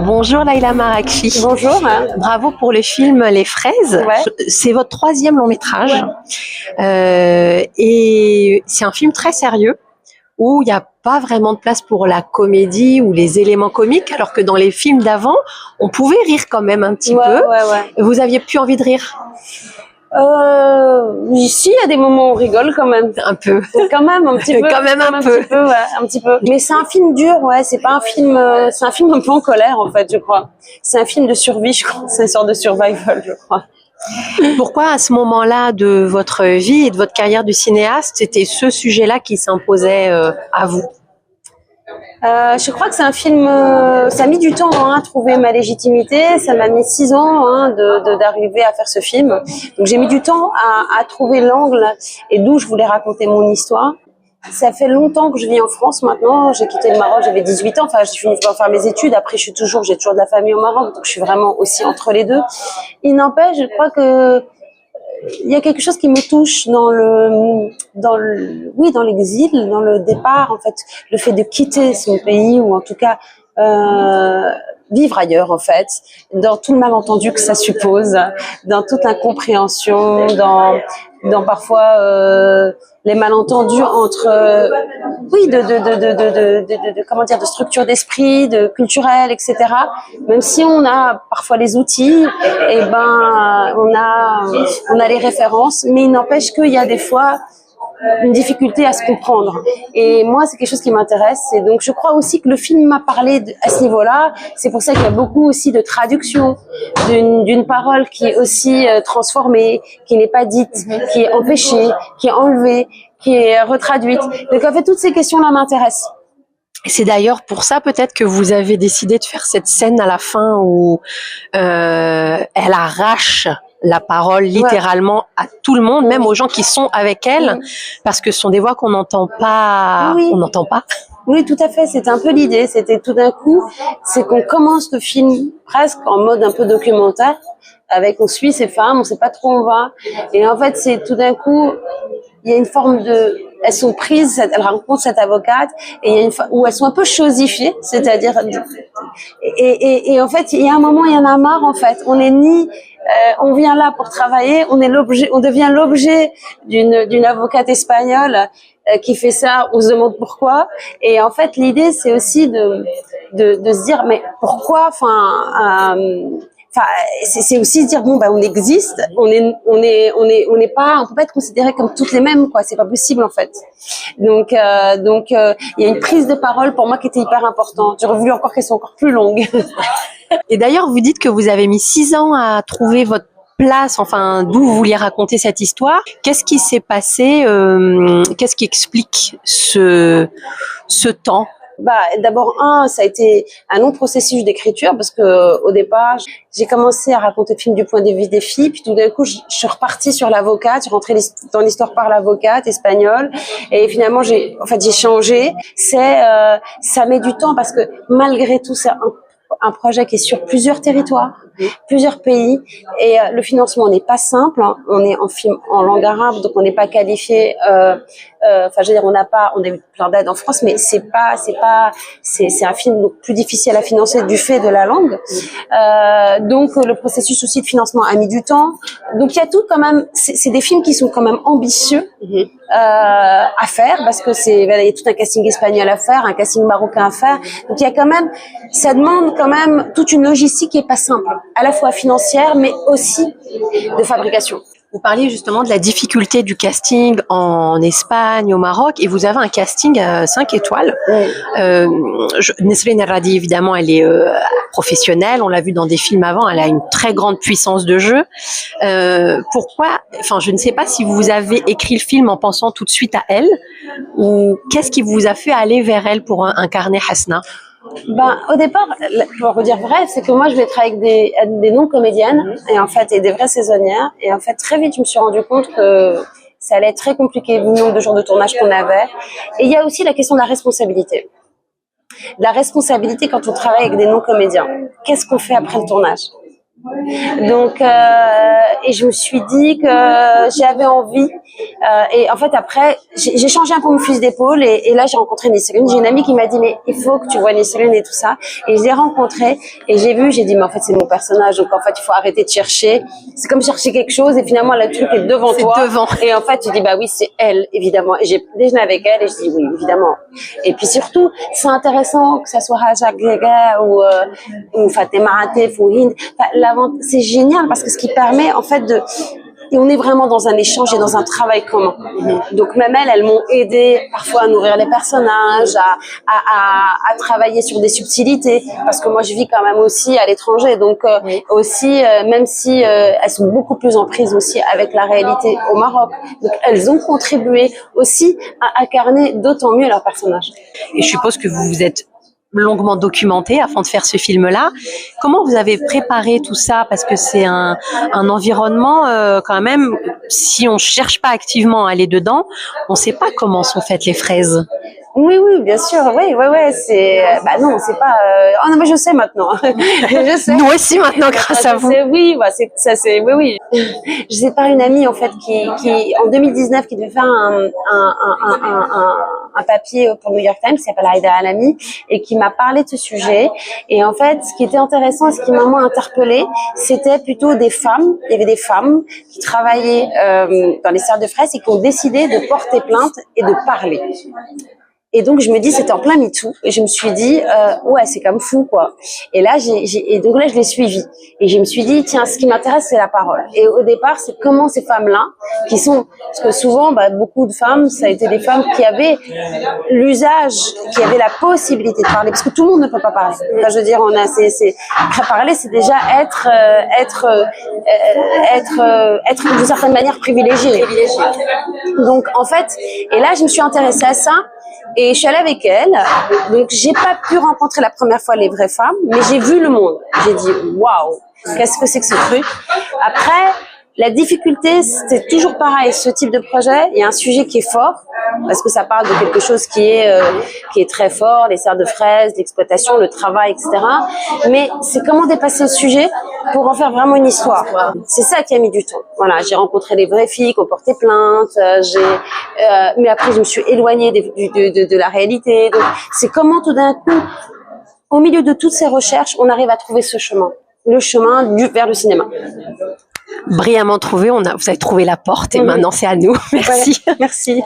Bonjour Laïla Marakchi. Bonjour. Bravo pour le film Les Fraises. Ouais. C'est votre troisième long métrage. Et c'est un film très sérieux où il n'y a pas vraiment de place pour la comédie ou les éléments comiques, alors que dans les films d'avant, on pouvait rire quand même un petit peu. Vous aviez plus envie de rire? Ici, il y a des moments où on rigole quand même. Un peu. Quand même, un petit peu. Quand même un peu. Un petit peu. Mais c'est un film dur, c'est pas un film, c'est un film un peu en colère, en fait, je crois. C'est un film de survie, je crois. C'est une sorte de survival, je crois. Pourquoi à ce moment-là de votre vie et de votre carrière de cinéaste, c'était ce sujet-là qui s'imposait à vous? Je crois que c'est un film, ça a mis du temps à trouver ma légitimité, ça m'a mis 6 ans d'arriver à faire ce film. Donc j'ai mis du temps à trouver l'angle et d'où je voulais raconter mon histoire. Ça fait longtemps que je vis en France maintenant, j'ai quitté le Maroc, j'avais 18 ans, enfin j'ai fini par faire mes études, après j'ai toujours de la famille au Maroc, donc je suis vraiment aussi entre les deux. Il n'empêche, je crois que il y a quelque chose qui me touche dans l'exil, dans le départ, en fait, le fait de quitter son pays ou en tout cas vivre ailleurs, en fait, dans tout le malentendu que ça suppose, dans toute l'incompréhension, dans parfois les malentendus entre de structure d'esprit, de culturel, etc. Même si on a parfois les outils, et ben on a les références, mais il n'empêche qu'il y a des fois une difficulté à se comprendre. Et moi, c'est quelque chose qui m'intéresse. Et donc, je crois aussi que le film m'a parlé à ce niveau-là. C'est pour ça qu'il y a beaucoup aussi de traduction d'une parole qui est aussi transformée, qui n'est pas dite, qui est empêchée, qui est enlevée, qui est retraduite. Donc, en fait, toutes ces questions-là m'intéressent. C'est d'ailleurs pour ça peut-être que vous avez décidé de faire cette scène à la fin où elle arrache la parole littéralement à tout le monde, même aux gens qui sont avec elle, parce que ce sont des voix qu'on n'entend pas. On n'entend pas. Oui, tout à fait. C'était un peu l'idée. C'était tout d'un coup, c'est qu'on commence le film presque en mode un peu documentaire, avec on suit ces femmes, on sait pas trop où on va, et en fait, c'est tout d'un coup, il y a une forme de, elles sont prises, elles rencontrent cette avocate, et il y a où elles sont un peu chosifiées, c'est-à-dire, et en fait, il y a un moment, il y en a marre, en fait. On est on vient là pour travailler, on devient l'objet d'une avocate espagnole qui fait ça, on se demande pourquoi. Et en fait, l'idée, c'est aussi de se dire, mais pourquoi, c'est aussi se dire bon on existe, on peut pas être considéré comme toutes les mêmes, quoi, c'est pas possible en fait. Donc il y a une prise de parole pour moi qui était hyper importante. J'aurais voulu encore qu'elle soit encore plus longue. Et d'ailleurs, vous dites que vous avez mis 6 ans à trouver votre place, enfin d'où vous vouliez raconter cette histoire. Qu'est-ce qui s'est passé? Qu'est-ce qui explique ce temps? D'abord, ça a été un long processus d'écriture parce que au départ, j'ai commencé à raconter le film du point de vue des filles, puis tout d'un coup, je suis repartie sur l'avocate, je suis rentrée dans l'histoire par l'avocate espagnole, et finalement, j'ai changé. Ça met du temps parce que malgré tout, c'est un projet qui est sur plusieurs territoires, plusieurs pays, et le financement n'est pas simple, hein. On est en film en langue arabe, donc on n'est pas qualifié. On a eu plein d'aides en France, mais c'est un film donc plus difficile à financer du fait de la langue. Donc le processus aussi de financement a mis du temps. Donc il y a tout quand même. C'est des films qui sont quand même ambitieux à faire parce que il y a tout un casting espagnol à faire, un casting marocain à faire. Donc il y a quand même, ça demande quand même toute une logistique qui est pas simple, à la fois financière mais aussi de fabrication. Vous parliez justement de la difficulté du casting en Espagne, au Maroc, et vous avez un casting à 5 étoiles. Nesrine Radi, évidemment, elle est professionnelle, on l'a vu dans des films avant, elle a une très grande puissance de jeu. Pourquoi, je ne sais pas si vous avez écrit le film en pensant tout de suite à elle, ou qu'est-ce qui vous a fait aller vers elle pour incarner Hasna? Au départ, pour vous dire vrai, c'est que moi je vais travailler avec des non-comédiennes et des vraies saisonnières, et en fait très vite je me suis rendu compte que ça allait être très compliqué vu le nombre de jours de tournage qu'on avait. Et il y a aussi la question de la responsabilité. La responsabilité quand on travaille avec des non-comédiens. Qu'est-ce qu'on fait après le tournage? Donc, et je me suis dit que j'avais envie. Et en fait, après, j'ai changé un peu mon fusil d'épaule. Et là, j'ai rencontré Nisrine. J'ai une amie qui m'a dit, mais il faut que tu vois Nisrine et tout ça. Et je l'ai rencontrée. Et j'ai dit, mais en fait, c'est mon personnage. Donc, en fait, il faut arrêter de chercher. C'est comme chercher quelque chose. Et finalement, le truc est devant toi. Devant. Et en fait, tu dis, bah oui, c'est elle, évidemment. Et j'ai déjeuné avec elle. Et je dis, oui, évidemment. Et puis surtout, c'est intéressant que ça soit Haja Glega ou Fatima Atef ou Hind. C'est génial parce que ce qui permet en fait et on est vraiment dans un échange et dans un travail commun. Donc même elles m'ont aidé parfois à nourrir les personnages, à travailler sur des subtilités, parce que moi je vis quand même aussi à l'étranger, donc aussi même si elles sont beaucoup plus en prise aussi avec la réalité au Maroc, donc elles ont contribué aussi à incarner d'autant mieux leurs personnages. Et je suppose que vous vous êtes longuement documenté avant de faire ce film-là. Comment vous avez préparé tout ça? Parce que c'est un environnement quand même, si on cherche pas activement à aller dedans, on sait pas comment sont faites les fraises. Oui, bien sûr, oui, c'est, bah non, c'est pas, oh non, mais je sais maintenant, je sais. Nous aussi maintenant, grâce à vous. Oui, bah c'est, oui. Je sais pas une amie, en fait, qui, en 2019, qui devait faire un papier pour le New York Times, qui s'appelle Aïda Alami, et qui m'a parlé de ce sujet. Et en fait, ce qui était intéressant et ce qui m'a moins interpellée, c'était plutôt des femmes. Il y avait des femmes qui travaillaient, dans les serres de fraises et qui ont décidé de porter plainte et de parler. Et donc je me dis, c'était en plein MeToo, et je me suis dit ouais, c'est comme fou quoi. Et là et donc là je l'ai suivi et je me suis dit, tiens, ce qui m'intéresse c'est la parole. Et au départ, c'est comment ces femmes-là qui sont, parce que souvent beaucoup de femmes, ça a été des femmes qui avaient l'usage, qui avaient la possibilité de parler, parce que tout le monde ne peut pas parler. Enfin, je veux dire, parler, c'est déjà être d'une certaine manière privilégié. Donc en fait, et là je me suis intéressée à ça. Et je suis allée avec elle, donc j'ai pas pu rencontrer la première fois les vraies femmes, mais j'ai vu le monde. J'ai dit waouh, qu'est-ce que c'est que ce truc. Après, la difficulté, c'était toujours pareil. Ce type de projet, il y a un sujet qui est fort, parce que ça parle de quelque chose qui est très fort, les serres de fraises, l'exploitation, le travail, etc. Mais c'est comment dépasser le sujet pour en faire vraiment une histoire. C'est ça qui a mis du temps. Voilà, j'ai rencontré des vraies filles qui ont porté plainte. Mais après, je me suis éloignée de la réalité. Donc, c'est comment tout d'un coup, au milieu de toutes ces recherches, on arrive à trouver ce chemin, le chemin vers le cinéma. Brillamment trouvé, vous avez trouvé la porte et maintenant c'est à nous. Merci. Ouais, merci.